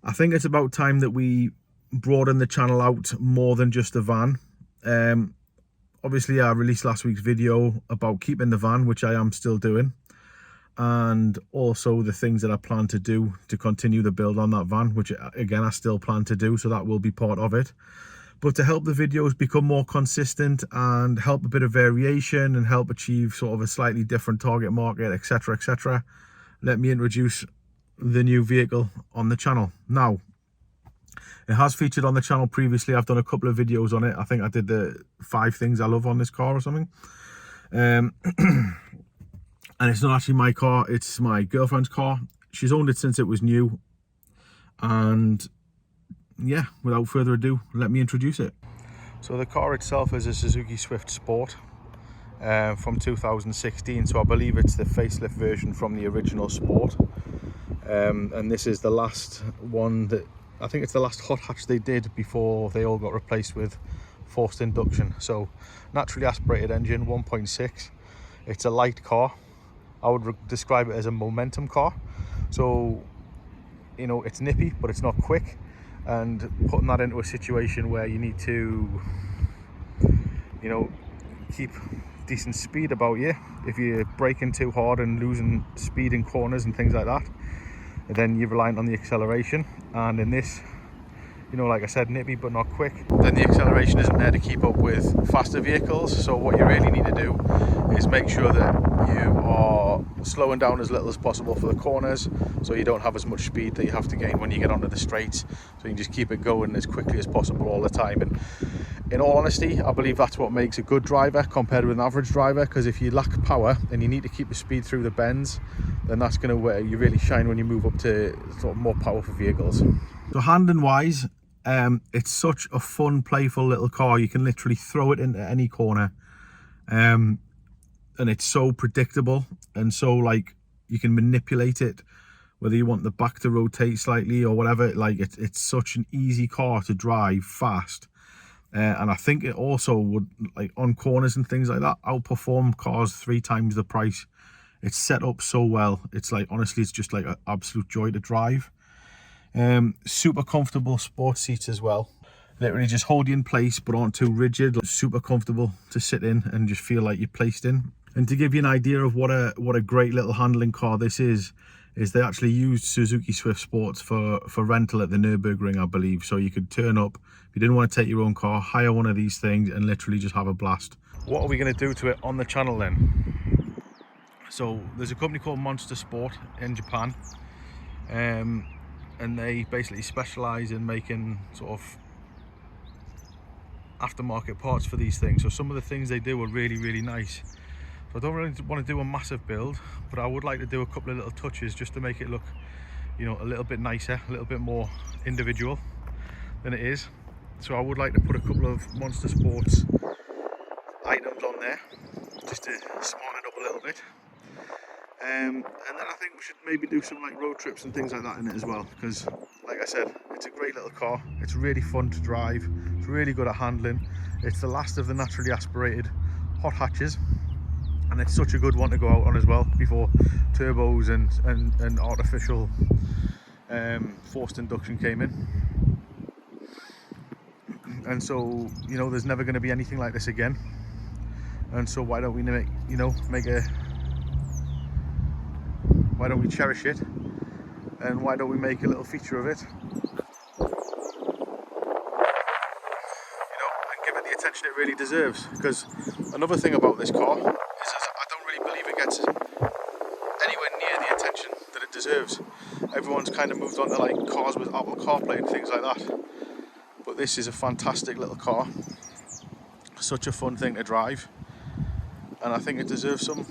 I think it's about time that we broaden the channel out more than just the van. Obviously I released last week's video about keeping the van, which I am still doing, and also the things that I plan to do to continue the build on that van, which again I still plan to do, so that will be part of it. But to help the videos become more consistent and help a bit of variation and help achieve sort of a slightly different target market, etc, etc, let me introduce the new vehicle on the channel. Now, it has featured on the channel previously. I've done a couple of videos on it. I think I did the 5 things I love on this car or something. And it's not actually my car, it's my girlfriend's car. She's owned it since it was new. And yeah, without further ado, let me introduce it. So the car itself is a Suzuki Swift Sport from 2016. So I believe it's the facelift version from the original Sport. And this is the last one that, I think it's the last hot hatch they did before they all got replaced with forced induction. So naturally aspirated engine, 1.6. It's a light car. I would describe it as a momentum car. So, you know, it's nippy, but it's not quick. And putting that into a situation where you need to, you know, keep decent speed about you. If you're braking too hard and losing speed in corners and things like that, then you're reliant on the acceleration. And in this, you know, like I said, nippy but not quick, then the acceleration isn't there to keep up with faster vehicles. So what you really need to do is make sure that you are slowing down as little as possible for the corners, so you don't have as much speed that you have to gain when you get onto the straights. So you can just keep it going as quickly as possible all the time. And in all honesty, I believe that's what makes a good driver compared with an average driver, because if you lack power and you need to keep the speed through the bends, then that's going to where you really shine when you move up to sort of more powerful vehicles. So handling wise, it's such a fun, playful little car. You can literally throw it into any corner, and it's so predictable, and so like you can manipulate it, whether you want the back to rotate slightly or whatever. Like it's such an easy car to drive fast, and I think it also would, like on corners and things like that, outperform cars 3 times the price. It's set up so well. It's like, honestly, it's just like an absolute joy to drive. Super comfortable sports seats as well. Literally just hold you in place but aren't too rigid. Super comfortable to sit in and just feel like you're placed in. And to give you an idea of what a great little handling car this is they actually used Suzuki Swift Sports for rental at the Nürburgring, I believe. So you could turn up, if you didn't want to take your own car, hire one of these things and literally just have a blast. What are we going to do to it on the channel then? So there's a company called Monster Sport in Japan, and they basically specialize in making sort of aftermarket parts for these things. So some of the things they do are really, really nice. So I don't really want to do a massive build, but I would like to do a couple of little touches just to make it look, you know, a little bit nicer, a little bit more individual than it is. So I would like to put a couple of Monster Sports items on there just to smarten it up a little bit. And then I think we should maybe do some like road trips and things like that in it as well, because like I said, it's a great little car. It's really fun to drive, it's really good at handling. It's the last of the naturally aspirated hot hatches, and it's such a good one to go out on as well before turbos and artificial forced induction came in. And so, you know, there's never going to be anything like this again, and so why don't we why don't we cherish it, and why don't we make a little feature of it, you know, and give it the attention it really deserves. Because another thing about this car is I don't really believe it gets anywhere near the attention that it deserves. Everyone's kind of moved on to like cars with Apple CarPlay and things like that, but this is a fantastic little car, such a fun thing to drive, and I think it deserves some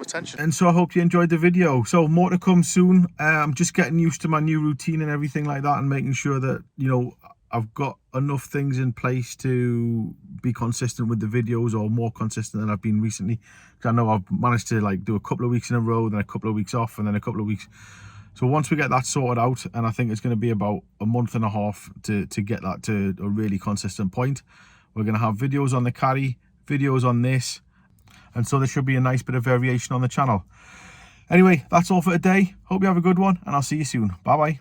attention. And so I hope you enjoyed the video. So more to come soon. I'm just getting used to my new routine and everything like that, and making sure that, you know, I've got enough things in place to be consistent with the videos, or more consistent than I've been recently, because I know I've managed to like do a couple of weeks in a row, then a couple of weeks off, and then a couple of weeks. So once we get that sorted out, and I think it's going to be about a month and a half to get that to a really consistent point, we're going to have videos on the Caddy, videos on this, and so there should be a nice bit of variation on the channel. Anyway, that's all for today. Hope you have a good one, and I'll see you soon. Bye bye.